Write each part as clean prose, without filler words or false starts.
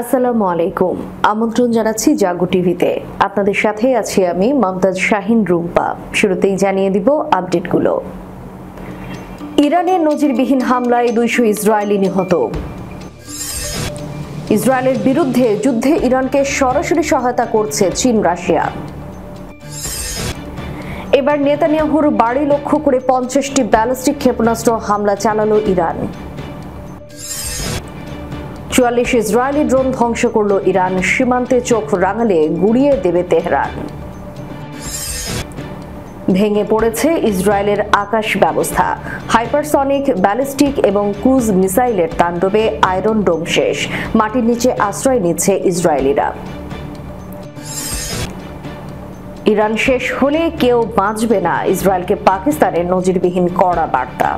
আসসালামু আলাইকুম। আমন্ত্রণ জানাচ্ছি জাগো টিভিতে। আপনাদের সাথে আছি আমি মমতাজ শাহিন রুম্পা। শুরুতেই জানিয়ে দিব আপডেটগুলো। ইরানের নজিরবিহীন হামলায় 200 ইসরায়েলি নিহত। ইসরায়েলের বিরুদ্ধে যুদ্ধে ইরানকে সরাসরি সহায়তা করছে চীন রাশিয়া। এবার নেতানিয়াহুর বাড়ি লক্ষ্য করে 50টি ব্যালিস্টিক ক্ষেপণাস্ত্র হামলা চালালো ইরান। 44 ইসরায়েলি ড্রোন ধ্বংস করল ইরান। সীমান্তে চোখ রাঙালে গুড়িয়ে দেবে তেহরান। ভেঙে পড়েছে ইসরায়েলের আকাশ ব্যবস্থা। হাইপারসনিক, ব্যালিস্টিক এবং ক্রুজ মিসাইলের তাণ্ডবে আয়রন ডোম শেষ। মাটির নিচে আশ্রয় নিচ্ছে ইসরায়েলিরা। ইরান শেষ হলে কেউ বাঁচবে না, ইসরায়েলকে পাকিস্তানের নজিরবিহীন কড়া বার্তা।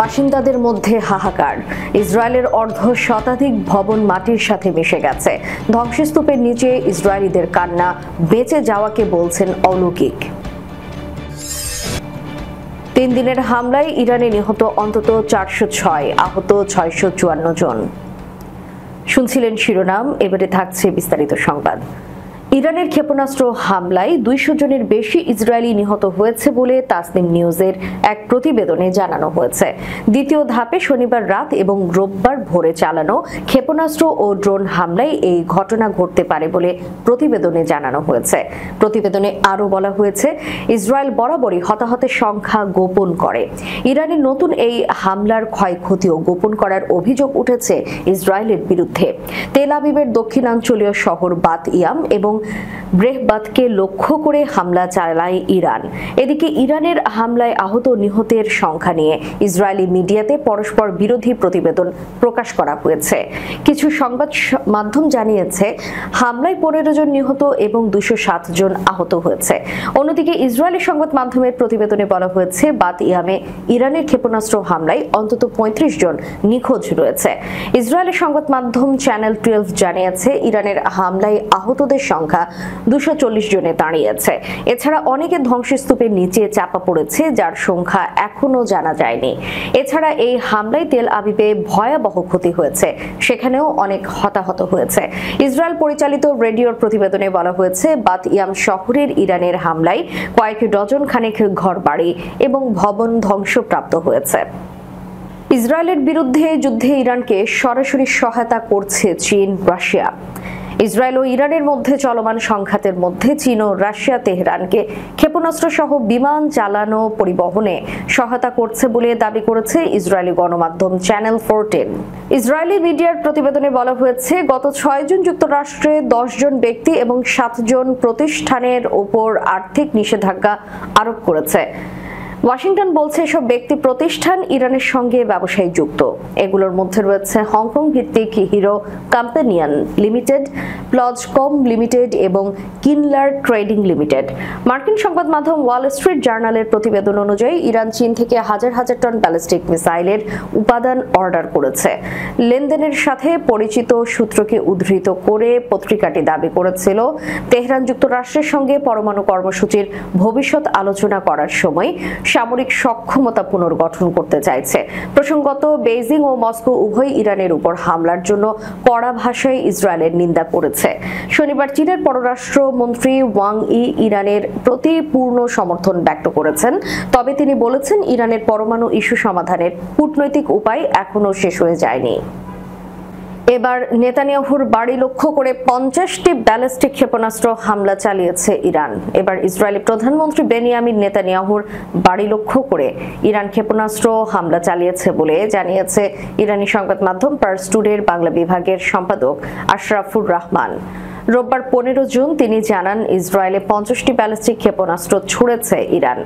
বাসিন্দাদের মধ্যে হাহাকার। ইসরায়েলের অর্ধশতাধিক ভবন মাটির সাথে মিশে গেছে। ধ্বংসস্তূপের নিচে ইসরায়েলিদের কান্না। বেঁচে যাওয়াকে বলছেন অলৌকিক। 3 দিনের হামলায় ইরানে নিহত অন্তত 406, আহত 654 জন। শুনছিলেন শিরোনাম, এবারে থাকছে বিস্তারিত সংবাদ। ইরানের ক্ষেপণাস্ত্র হামলায় 200 জনের বেশি ইসরায়েলি নিহত হয়েছে বলে তাসনিম নিউজের এক প্রতিবেদনে জানানো হয়েছে। দ্বিতীয় ধাপে শনিবার রাত এবং রোববার ভোরে চালানো ক্ষেপণাস্ত্র ও ড্রোন হামলায় এই ঘটনা ঘটতে পারে বলে প্রতিবেদনে জানানো হয়েছে। প্রতিবেদনে আরও বলা হয়েছে, ইসরায়েল বরাবরই হতাহতের সংখ্যা গোপন করে। ইরানের নতুন এই হামলার ক্ষয়ক্ষতিও গোপন করার অভিযোগ উঠেছে ইসরায়েলের বিরুদ্ধে। তেল আবিবের দক্ষিণাঞ্চলীয় শহর বাত ইয়াম এবং ব্রেহবাতকে লক্ষ্য করে হামলা চালায় ইরান। এদিকে ইরানের হামলায় আহত নিহতের সংখ্যা নিয়ে ইসরায়েলি মিডিয়াতে পরস্পর বিরোধী প্রতিবেদন প্রকাশ করা হয়েছে। কিছু সংবাদ মাধ্যম জানিয়েছে হামলায় 15 জন নিহত এবং 207 জন আহত হয়েছে। অন্যদিকে ইসরায়েলি সংবাদ মাধ্যমের প্রতিবেদনে বলা হয়েছে বাত ইয়ামে ইরানের ক্ষেপণাস্ত্র হামলায় অন্তত 35 জন নিখোঁজ রয়েছে। ইসরায়েলের সংবাদ মাধ্যম চ্যানেল 12 জানিয়েছে ইরানের হামলায় আহতদের সংখ্যা 240 জনে দাঁড়িয়েছে। এছাড়া অনেকে ধ্বংসস্তূপের নিচে চাপা পড়েছে, যার সংখ্যা এখনো জানা যায়নি। এছাড়া এই হামলায় তেল আবিবে ভয়াবহ ক্ষতি হয়েছে, সেখানেও অনেক হতাহত হয়েছে। ইসরায়েল পরিচালিত রেডিওর প্রতিবেদনে বলা হয়েছে বাত ইয়াম শহরের ইরানের হামলায় কয়েক ডজন খানেক ঘরবাড়ি এবং ভবন ধ্বংসপ্রাপ্ত হয়েছে। ইসরায়েলের বিরুদ্ধে যুদ্ধে ইরানকে সরাসরি সহায়তা করছে চীন রাশিয়া। ইসরায়েল ও ইরানের মধ্যে চলমান সংঘাতের মধ্যে চীন ও রাশিয়া তেহরানকে ক্ষেপণাস্ত্র সহ বিমান চালানো পরিবহনে সহায়তা করছে বলে দাবি করেছে ইসরায়েলি গণমাধ্যম চ্যানেল 14। ইসরায়েলি মিডিয়ার প্রতিবেদনে বলা হয়েছে গত 6 জুন যুক্তরাষ্ট্রে 10 জন ব্যক্তি এবং 7 জন প্রতিষ্ঠানের উপর আর্থিক নিষেধাজ্ঞা আরোপ করেছে। ওয়াশিংটন বলছে এসব ব্যক্তি প্রতিষ্ঠান ইরানের সঙ্গে ব্যবসায় যুক্ত। এগুলোর মধ্যে রয়েছে হংকং ভিত্তিক হিরো কোম্পানিয়ান লিমিটেড, প্লজকম লিমিটেড এবং কিনলার ট্রেডিং লিমিটেড। মার্কিন সংবাদ মাধ্যম ওয়াল স্ট্রিট জার্নালের প্রতিবেদন অনুযায়ী ইরান চীন থেকে হাজার হাজার টন ব্যালিস্টিক মিসাইলের উপাদান অর্ডার করেছে। লেনদেনের সাথে পরিচিত সূত্রকে উদ্ধৃত করে পত্রিকাটি দাবি করেছিল তেহরান যুক্তরাষ্ট্রের সঙ্গে পরমাণু কর্মসূচির ভবিষ্যৎ আলোচনা করার সময় সামরিক সক্ষমতা পুনর্গঠন করতে চাইছে। প্রসঙ্গত, বেইজিং ও মস্কো উভয় ইরানের উপর হামলার জন্য কড়া ভাষায় ইসরায়েলের নিন্দা করেছে। শনিবার চীনের পররাষ্ট্রমন্ত্রী ওয়াং ই ইরানের প্রতি পূর্ণ সমর্থন ব্যক্ত করেছেন। তবে তিনি বলেছেন ইরানের পরমাণু ইস্যু সমাধানের কূটনৈতিক উপায় এখনো শেষ হয়ে যায়নি। এবার নেতানিয়াহুর বাড়ি লক্ষ্য করে 50টি ব্যালিস্টিক ক্ষেপণাস্ত্র হামলা চালিয়েছে ইরান। এবার ইসরায়েলি প্রধানমন্ত্রী বেনিয়ামিন নেতানিয়াহুর বাড়ি লক্ষ্য করে ইরান ক্ষেপণাস্ত্র হামলা চালিয়েছে বলে জানিয়েছে ইরানি সংবাদ মাধ্যম পার্স টুডের বাংলা বিভাগের সম্পাদক আশরাফুর রহমান। রোববার 15 জুন তিনি জানান ইসরায়েলে 50টি ব্যালিস্টিক ক্ষেপণাস্ত্র ছুড়েছে ইরান।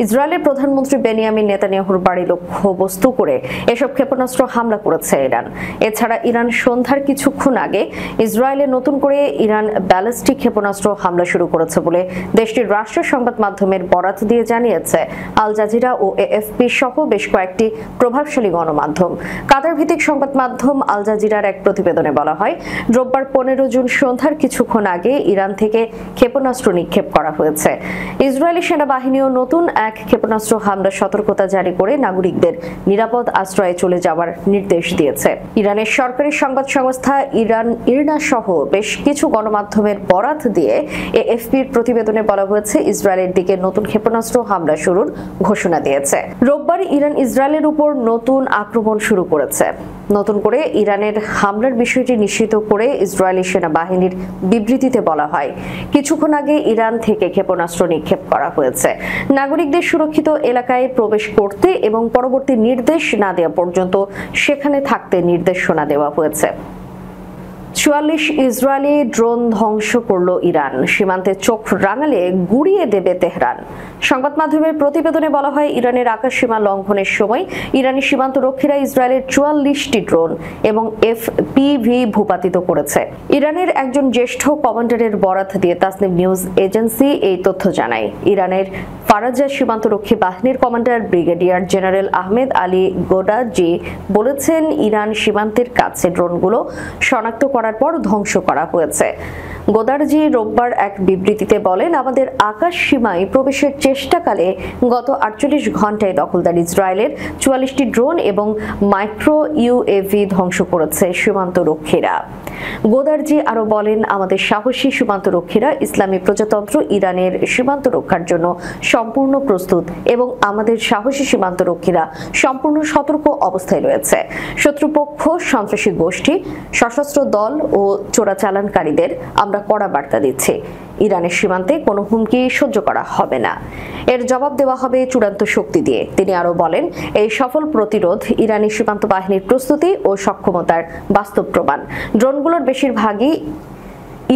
ইসরায়েলের প্রধানমন্ত্রী বেনিয়ামিন নেতানিয়াহুর বাড়ি লক্ষ্যবস্তু করে এসব ক্ষেপণাস্ত্র হামলা করেছে ইরান। এছাড়া ইরান সন্ধ্যার কিছুক্ষণ আগে ইসরায়েলে নতুন করে ইরান ব্যালিস্টিক ক্ষেপণাস্ত্র হামলা শুরু করেছে বলে দেশটির রাষ্ট্রীয় সংবাদ মাধ্যমের বরাত দিয়ে জানিয়েছে আল জাজিরা ও এএফপি সহ বেশ কয়েকটি প্রভাবশালী গণমাধ্যম। কাতার ভিত্তিক সংবাদ মাধ্যম আল জাজিরার এক প্রতিবেদনে বলা হয় রোববার 15 জুন সন্ধ্যার কিছুক্ষণ আগে ইরান থেকে ক্ষেপণাস্ত্র নিক্ষেপ করা হয়েছে। ইসরায়েলি সেনাবাহিনীও নতুন এক ক্ষেপণাস্ত্র হামলার সতর্কতা জারি করে নাগরিকদের নিরাপদ আশ্রয়ে চলে যাওয়ার নির্দেশ দিয়েছে। ইরানের সরকারি সংবাদ সংস্থা ইরনা সহ বেশ কিছু গণমাধ্যমের বরাত দিয়ে এএফপির প্রতিবেদনে বলা হয়েছে, ইসরায়েলের দিকে নতুন ক্ষেপণাস্ত্র হামলা শুরুর ঘোষণা দিয়েছে। রোববার ইরান ইসরায়েলের উপর নতুন আক্রমণ শুরু করেছে। নতুন করে ইরানের হামলার বিষয়টি নিশ্চিত করে ইসরায়েলি সেনাবাহিনীর বিবৃতিতে বলা হয়, কিছুক্ষণ আগে ইরান থেকে ক্ষেপণাস্ত্র নিক্ষেপ করা হয়েছে। নাগরিকদের সুরক্ষিত এলাকায় প্রবেশ করতে এবং পরবর্তী নির্দেশ না দেওয়া পর্যন্ত সেখানে থাকতে নির্দেশনা দেওয়া হয়েছে। ৪৪ ইসরায়েলি ড্রোন ধ্বংস করল ইরান, সীমান্তে চোখ রাঙালে গুড়িয়ে দেবে তেহরান। সংবাদ মাধ্যমের প্রতিবেদনে বলা হয়, ইরানের আকাশ সীমা লঙ্ঘনের সময় ইরানি সীমান্ত রক্ষীরা ইসরায়েলের ৪৪টি ড্রোন এবং এফপিভি ভূপাতিত করেছে। ইরানের একজন জ্যেষ্ঠ কমান্ডারের বরাত দিয়ে তাসনিম নিউজ এজেন্সি এই তথ্য জানায়। ইরানের ফারাজা সীমান্তরক্ষী বাহিনীর commander brigadier general Ahmed Ali Goudarzi বলেছেন, ইরান সীমান্তের কাছে ড্রোনগুলো শনাক্ত করার পর ধ্বংস করা হয়েছে। গোদারজি রোববার এক বিবৃতিতে বলেন, আমাদের আকাশ সীমায় প্রবেশের চেষ্টাকালে গত ৪৮ ঘন্টায় দখলদার ইসরায়েলের ৪৪টি ড্রোন এবং মাইক্রো ইউএভি ধ্বংস করেছে সীমান্ত রক্ষীরা। গোদারজি আরো বলেন, আমাদের সাহসী সীমান্ত রক্ষীরা ইসলামী প্রজাতন্ত্র ইরানের সীমান্ত রক্ষার জন্য সম্পূর্ণ প্রস্তুত এবং আমাদের সাহসী সীমান্ত রক্ষীরা সম্পূর্ণ সতর্ক অবস্থায় রয়েছে। শত্রুপক্ষ, সন্ত্রাসী গোষ্ঠী, সশস্ত্র দল ও চোরাচালানকারীদের আমরা কড়া বার্তা দিচ্ছি, ইরানের সীমান্তে কোনো হুমকি সহ্য করা হবে না, এর জবাব দেওয়া হবে চূড়ান্ত শক্তি দিয়ে। তিনি আরো বলেন, এই সফল প্রতিরোধ ইরানি সীমান্ত বাহিনীর প্রস্তুতি ও সক্ষমতার বাস্তব প্রমাণ। ড্রোনগুলোর বেশিরভাগই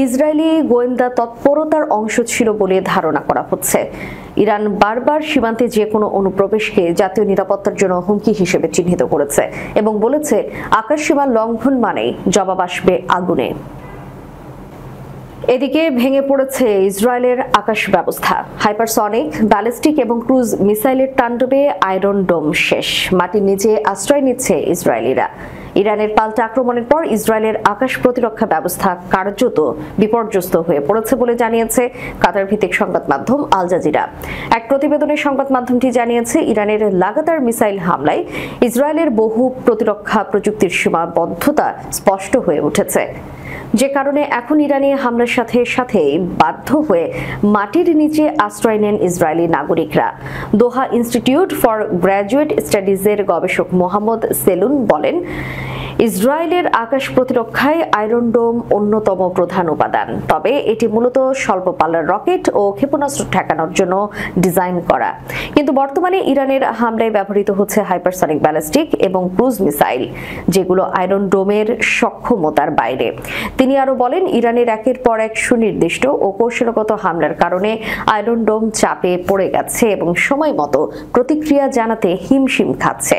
ইসরায়েলি গোয়েন্দা তৎপরতার অংশ ছিল বলে ধারণা করা হচ্ছে। ইরান বারবার সীমান্তে যে কোনো অনুপ্রবেশকে জাতীয় নিরাপত্তার জন্য হুমকি হিসেবে চিহ্নিত করেছে এবং বলেছে, আকাশ সীমা লঙ্ঘন মানেই জবাব আসবে আগুনে। এদিকে ভেঙে পড়েছে ইসরায়েলের আকাশ ব্যবস্থা। হাইপারসনিক, ব্যালিস্টিক এবং ক্রুজ মিসাইলের তাণ্ডবে আয়রন ডোম শেষ। মাটির নিচে আশ্রয় নিচ্ছে ইসরায়েলিরা। ইরানের পাল্টা আক্রমণের পর ইসরায়েলের আকাশ প্রতিরক্ষা ব্যবস্থা কার্যত বিপর্যস্ত হয়ে পড়েছে বলে জানিয়েছে কাতার ভিত্তিক সংবাদ মাধ্যম আল জাজিরা। এক প্রতিবেদনে সংবাদ মাধ্যমটি জানিয়েছে, ইরানের লাগাতার মিসাইল হামলায় ইসরায়েলের বহু প্রতিরক্ষা প্রযুক্তির সীমাবদ্ধতা স্পষ্ট হয়ে উঠেছে, যে কারণে এখন ইরানি হামলার সাথে সাথে বাধ্য হয়ে মাটির নিচে আশ্রয় নেন ইসরায়েলি নাগরিকরা। দোহা ইনস্টিটিউট ফর গ্র্যাজুয়েট স্টাডিজের গবেষক মোহাম্মদ সেলুন বলেন, ইসরায়েলের আকাশ প্রতিরক্ষায় আয়রন ডোম অন্যতম প্রধান উপাদান, তবে এটি মূলত স্বল্প পাল্লার রকেট ও ক্ষেপণাস্ত্র ঠেকানোর জন্য ডিজাইন করা। কিন্তু বর্তমানে ইরানের হামলায় ব্যবহৃত হচ্ছে হাইপারসনিক, ব্যালিস্টিক এবং ক্রুজ মিসাইল, যেগুলো আয়রন ডোমের সক্ষমতার বাইরে। তিনি আরো বলেন, ইরানের একের পর এক সুনির্দিষ্ট ও কৌশলগত হামলার কারণে আয়রন ডোম চাপে পড়ে গেছে এবং সময় মতো প্রতিক্রিয়া জানাতে হিমশিম খাচ্ছে।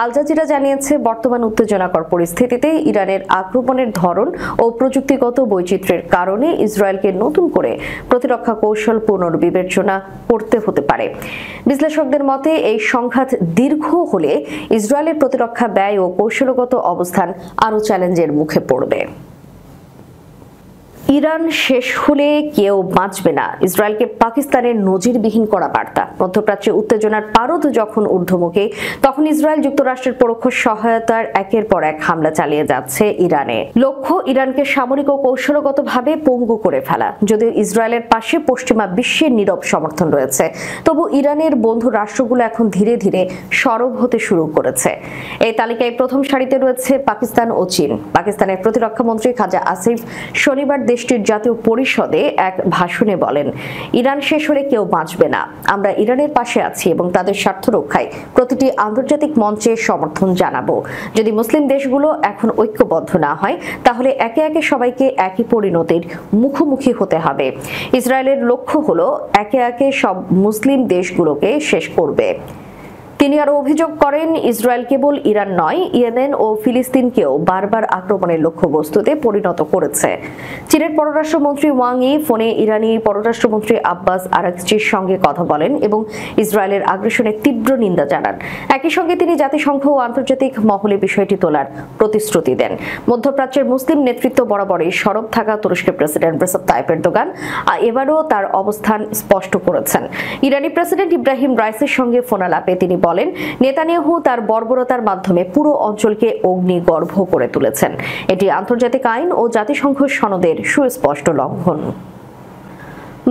আল জাজিরা জানিয়েছে, বর্তমান উত্তেজনাকর পরিস্থিতিতে ইরানের আক্রমণের ধরন ও প্রযুক্তিগত বৈচিত্র্যের কারণে ইসরায়েলকে নতুন করে প্রতিরক্ষা কৌশল পুনর্বিবেচনা করতে হতে পারে। বিশ্লেষকদের মতে, এই সংঘাত দীর্ঘ হলে ইসরায়েলের প্রতিরক্ষা ব্যয় ও কৌশলগত অবস্থান আরও চ্যালেঞ্জের মুখে পড়বে। ইরান শেষ হলে কেউ বাঁচবে না, ইসরায়েলকে পাকিস্তানের নজিরবিহীন করা বার্তা। মধ্যপ্রাচ্যে উত্তেজনার পারদ যখন ঊর্ধ্বমুখী, তখন ইসরায়েল যুক্তরাষ্ট্রের পরোক্ষ সহায়তার একের পর এক হামলা চালিয়ে যাচ্ছে ইরানে। লক্ষ্য ইরানকে সামরিক ও কৌশলগতভাবে পঙ্গু করে ফেলা। যদিও ইসরায়েলের পাশে পশ্চিমা বিশ্বের নীরব সমর্থন রয়েছে, তবু ইরানের বন্ধু রাষ্ট্রগুলো এখন ধীরে ধীরে সরব হতে শুরু করেছে। এই তালিকায় প্রথম সারিতে রয়েছে পাকিস্তান ও চীন। পাকিস্তানের প্রতিরক্ষা মন্ত্রী খাজা আসিফ শনিবার দেশটির জাতীয় পরিষদে এক ভাষণে বলেন, ইরান শেষ হলে কেউ বাঁচবে না, আমরা ইরানের পাশে আছি এবং তাদের স্বার্থ রক্ষায় প্রতিটি আন্তর্জাতিক মঞ্চে সমর্থন জানাবো। যদি মুসলিম দেশগুলো এখন ঐক্যবদ্ধ না হয়, তাহলে একে একে সবাইকে একই পরিণতির মুখোমুখি হতে হবে। ইসরায়েলের লক্ষ্য হলো একে একে সব মুসলিম দেশগুলোকে শেষ করবে। তিনি আরো অভিযোগ করেন, ইসরায়েল কেবল ইরান নয়, ইয়েমেন ও ফিলিস্তিনকেও বারবার আক্রমণের লক্ষ্যবস্তুতে পরিণত করেছে। চীনের পররাষ্ট্রমন্ত্রী ওয়াং ই ফোনে ইরানি পররাষ্ট্রমন্ত্রী আব্বাস আরাগচির সঙ্গে কথা বলেন এবং ইসরায়েলের আগ্রাসনের তীব্র নিন্দা জানান। একই সঙ্গে তিনি জাতিসংঘ ও আন্তর্জাতিক মহলে বিষয়টি তোলার প্রতিশ্রুতি দেন। মধ্যপ্রাচ্যের মুসলিম নেতৃত্ব বরাবরই সরব থাকা তুরস্কের প্রেসিডেন্ট রিসেপ তাইপ এরদোগান এবারও তার অবস্থান স্পষ্ট করেছেন। ইরানি প্রেসিডেন্ট ইব্রাহিম রাইসির সঙ্গে ফোনালাপে তিনি বলেন, নেতানিয়াহু তার বর্বরতার মাধ্যমে পুরো অঞ্চলকে অগ্নিগর্ভ করে তুলেছেন। এটি আন্তর্জাতিক আইন ও জাতিসংঘ সনদের সুস্পষ্ট লঙ্ঘন।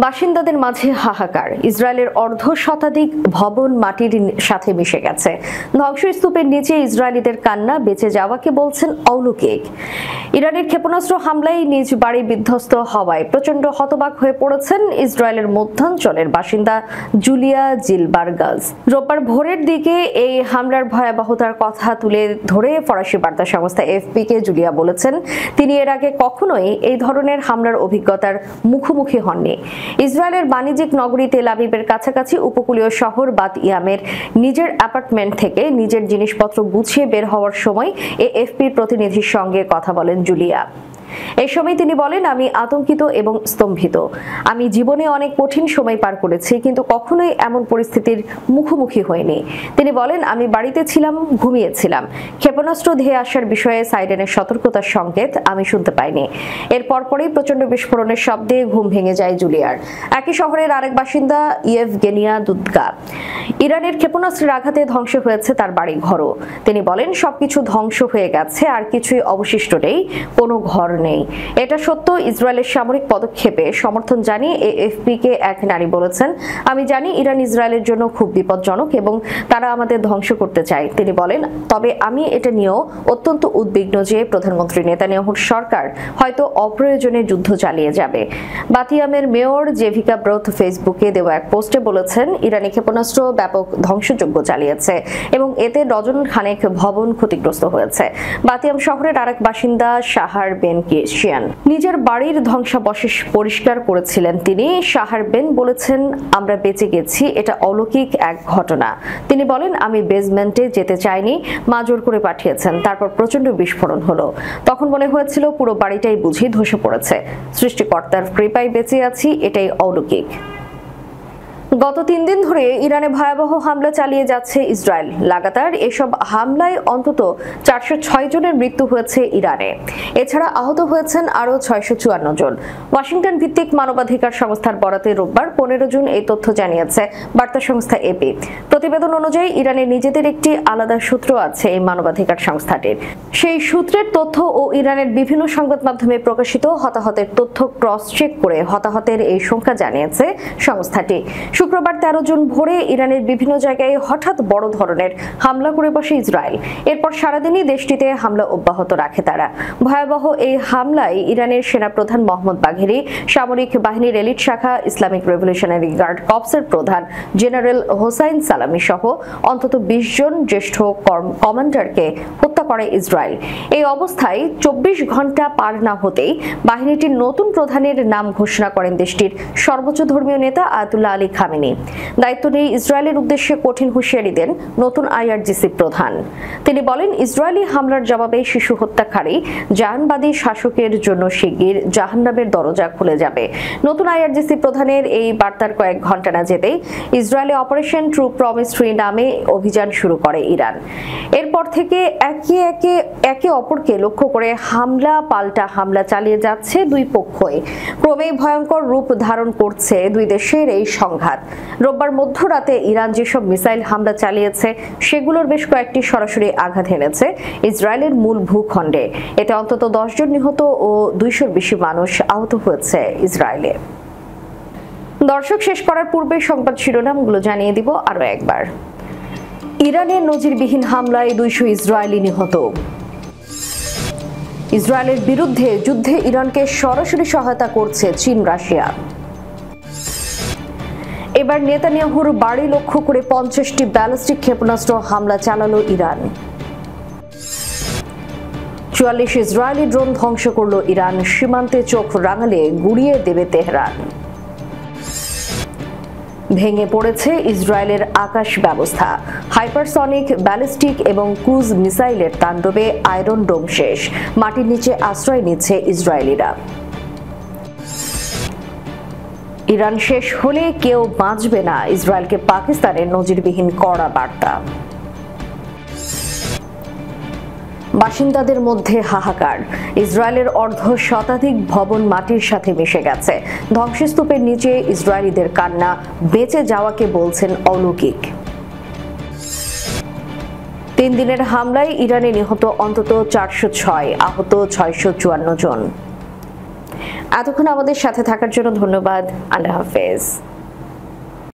বাসিন্দাদের মাঝে হাহাকার, ইসরায়েলের অর্ধশতাধিক ভবন মাটির সাথে মিশে গেছে। ধ্বংসস্তূপের নিচে ইসরায়েলিদের কান্না বেঁচে যাওয়াকে বলছেন অলৌকিক। ইরানের ক্ষেপণাস্ত্র হামলায় নিজ বাড়ি বিধ্বস্ত হওয়ায় প্রচন্ড হতবাক হয়ে পড়েছেন ইসরায়েলের মধ্যাঞ্চলের বাসিন্দা জুলিয়া জিলবার্গাস। রোববার ভোরের দিকে এই হামলার ভয়াবহতার কথা তুলে ধরে ফরাসি বার্তা সংস্থা এফপি কে জুলিয়া বলেছেন, তিনি এর আগে কখনোই এই ধরনের হামলার অভিজ্ঞতার মুখোমুখি হননি। ইসরায়েলের বাণিজ্যিক নগরী তেল আবিবের কাছাকাছি উপকূলীয় শহর বাত ইয়ামের নিজের অ্যাপার্টমেন্ট থেকে নিজের জিনিসপত্র গুছিয়ে বের হওয়ার সময় এএফপির প্রতিনিধির সঙ্গে কথা বলেন জুলিয়া। এই সময় তিনি বলেন, আমি আতঙ্কিত এবং স্তম্ভিত। আমি জীবনে অনেক কঠিন সময় পার করেছি, কিন্তু কখনোই এমন পরিস্থিতির মুখোমুখি হইনি। তিনি বলেন, আমি বাড়িতে ছিলাম, ঘুমিয়েছিলাম। ক্ষেপণাস্ত্র ধেয়ে আসার বিষয়ে সাইরেনের সতর্কতার সংকেত আমি শুনতে পাইনি। এর পরপরই প্রচন্ড বিস্ফোরণের শব্দে ঘুম ভেঙে যায় জুলিয়ার। একই শহরের আরেক বাসিন্দা ইয়েভগেনিয়া দুদগা, ইরানের ক্ষেপণাস্ত্রের আঘাতে ধ্বংস হয়েছে তার বাড়ি ঘরও। তিনি বলেন, সবকিছু ধ্বংস হয়ে গেছে, আর কিছুই অবশিষ্ট নেই, কোনো ঘর নেই। এটা সত্য। ইসরায়েলের সামরিক পদক্ষেপে সমর্থন জানিয়ে এএফপি কে এক নারী বলেছেন, আমি জানি ইরান ইসরায়েলের জন্য খুব বিপজ্জনক এবং তারা আমাদের ধ্বংস করতে চায়। তিনি বলেন, তবে আমি এটা নিয়েও অত্যন্ত উদ্বিগ্ন যে প্রধানমন্ত্রী নেতানিয়াহুর সরকার হয়তো অপ্রয়োজনে যুদ্ধ চালিয়ে যাবে। বাতিয়ামের মেয়র জেভিকা ব্রোথ ফেসবুকে দেওয়া এক পোস্টে বলেছেন, ইরানি ক্ষেপণাস্ত্র ব্যাপক ধ্বংসযজ্ঞ চালিয়েছে এবং এতে ডজন খানেক ভবন ক্ষতিগ্রস্ত হয়েছে। বাতিয়াম শহরের আরেক বাসিন্দা শাহার বেন কেশিয়ান নিজের বাড়ির ধ্বংসাবশেষ পরিষ্কার করেছিলেন। তিনি শাহার বেন বলেছেন, আমরা বেঁচে গেছি, এটা অলৌকিক এক ঘটনা। তিনি বলেন, আমি বেসমেন্টে যেতে চাইনি, মা জোর করে পাঠিয়েছেন। তারপর প্রচন্ড বিস্ফোরণ হলো। তখন মনে হয়েছিল পুরো বাড়িটাই বুঝি ধসে পড়েছে। সৃষ্টিকর্তার কৃপায় বেঁচে আছি, এটাই অলৌকিক। গত 3 দিন ধরে ইরানে ভয়াবহ হামলা চালিয়ে যাচ্ছে ইসরায়েল। লাগাতার এসব হামলায় অন্তত 406 জনের মৃত্যু হয়েছে ইরানে। এছাড়া আহত হয়েছেন আরও 654 জন। ওয়াশিংটন ভিত্তিক মানবাধিকার সংস্থার বরাতে রোববার 15 জুন এই তথ্য জানিয়েছে বার্তা সংস্থা এপি। প্রতিবেদন অনুযায়ী ইরানের নিজেদের একটি আলাদা সূত্র আছে এই মানবাধিকার সংস্থাটির। সেই সূত্রের তথ্য ও ইরানের বিভিন্ন সংবাদ মাধ্যমে প্রকাশিত হতাহতের তথ্য ক্রস চেক করে হতাহতের এই সংখ্যা জানিয়েছে সংস্থাটি। শুক্রবার 13 জুন ভোরে ইরানের বিভিন্ন জায়গায় হঠাৎ বড় ধরনের হামলা করে বসে ইসরায়েল। এরপর সারাদিনই দেশটিতে হামলা অব্যাহত রাখে তারা। ভয়াবহ এই হামলায় ইরানের সেনাপ্রধান মোহাম্মদ বাঘেরি, সামরিক বাহিনীর এলিট শাখা ইসলামিক রেভলিউশনারি গার্ড কর্পসের প্রধান জেনারেল হোসাইন সালামি সহ অন্তত 20 জন জ্যেষ্ঠ কমান্ডারকে হত্যা করে ইসরায়েল। এই অবস্থায় 24 ঘন্টা পার না হতেই বাহিনীটির নতুন প্রধানের নাম ঘোষণা করেন দেশটির সর্বোচ্চ ধর্মীয় নেতা আয়াতুল্লাহ আলী খামেনি। দায়িত্ব নিয়ে ইসরায়েলের উদ্দেশ্যে কঠিন হুঁশিয়ারি দেন নতুন আইআরজিসি প্রধান। তিনি বলেন, ইসরায়েলি হামলার জবাবে শিশু হত্যাকারী জাহানবাদী শাসকের জন্য শিগগির জাহান্নামের দরজা খুলে যাবে। নতুন আইআরজিসি প্রধানের এই বার্তার কয়েক ঘন্টা না যেতেই ইসরায়েলে অপারেশন ট্রু প্রমিস 3 নামে অভিযান শুরু করে ইরান। এরপর থেকে একে অপরকে লক্ষ্য করে হামলা পাল্টা হামলা চালিয়ে যাচ্ছে দুই পক্ষই। ক্রমেই ভয়ঙ্কর রূপ ধারণ করছে দুই দেশের এই সংঘাত। রোববার মধ্যরাতে ইরান যেসব মিসাইল হামলা চালিয়েছে সেগুলোর বেশ কয়েকটি সরাসরি আঘাত এনেছে ইসরায়েলের মূল ভূখণ্ডে। এতে অন্তত 10 জন নিহত ও 200-র বেশি মানুষ আহত হয়েছে ইসরায়েলে। দর্শক, শেষ করার পূর্বে সংবাদ শিরোনামগুলো জানিয়ে দিব আরো একবার। ইরানের নজিরবিহীন হামলায় 200 ইসরায়েলি নিহত। ইসরায়েলের বিরুদ্ধে যুদ্ধে ইরানকে সরাসরি সহায়তা করছে চীন রাশিয়া। এবার নেতানিয়াহুর বাড়ি লক্ষ্য করে 50টি ব্যালিস্টিক ক্ষেপণাস্ত্র হামলা চালালো ইরান। 44 ইসরায়েলি ড্রোন ধ্বংস করল ইরান। সীমান্তে চোখ রাঙালে গুড়িয়ে দেবে তেহরান। ভেঙে পড়েছে ইসরায়েলের আকাশ ব্যবস্থা। হাইপারসনিক, ব্যালিস্টিক এবং ক্রুজ মিসাইলের তাণ্ডবে আয়রন ডোম শেষ। মাটির নিচে আশ্রয় নিচ্ছে ইসরায়েলিরা। ইরান শেষ হলে কেউ বাঁচবে না, ইসরায়েলকে পাকিস্তানের নজিরবিহীন কড়া বার্তা। বাসিন্দাদের মধ্যে হাহাকার। ইসরায়েলের অর্ধশতাধিক ভবন মাটির সাথে মিশে গেছে। ধ্বংসস্তূপের নিচে ইসরায়েলিদের কান্না, বেঁচে যাওয়াকে বলছেন অলৌকিক। 3 দিনের হামলায় ইরানে নিহত অন্তত 406, আহত 654 জন। এতক্ষণ আমাদের সাথে থাকার জন্য ধন্যবাদ। আল্লাহ হাফেজ।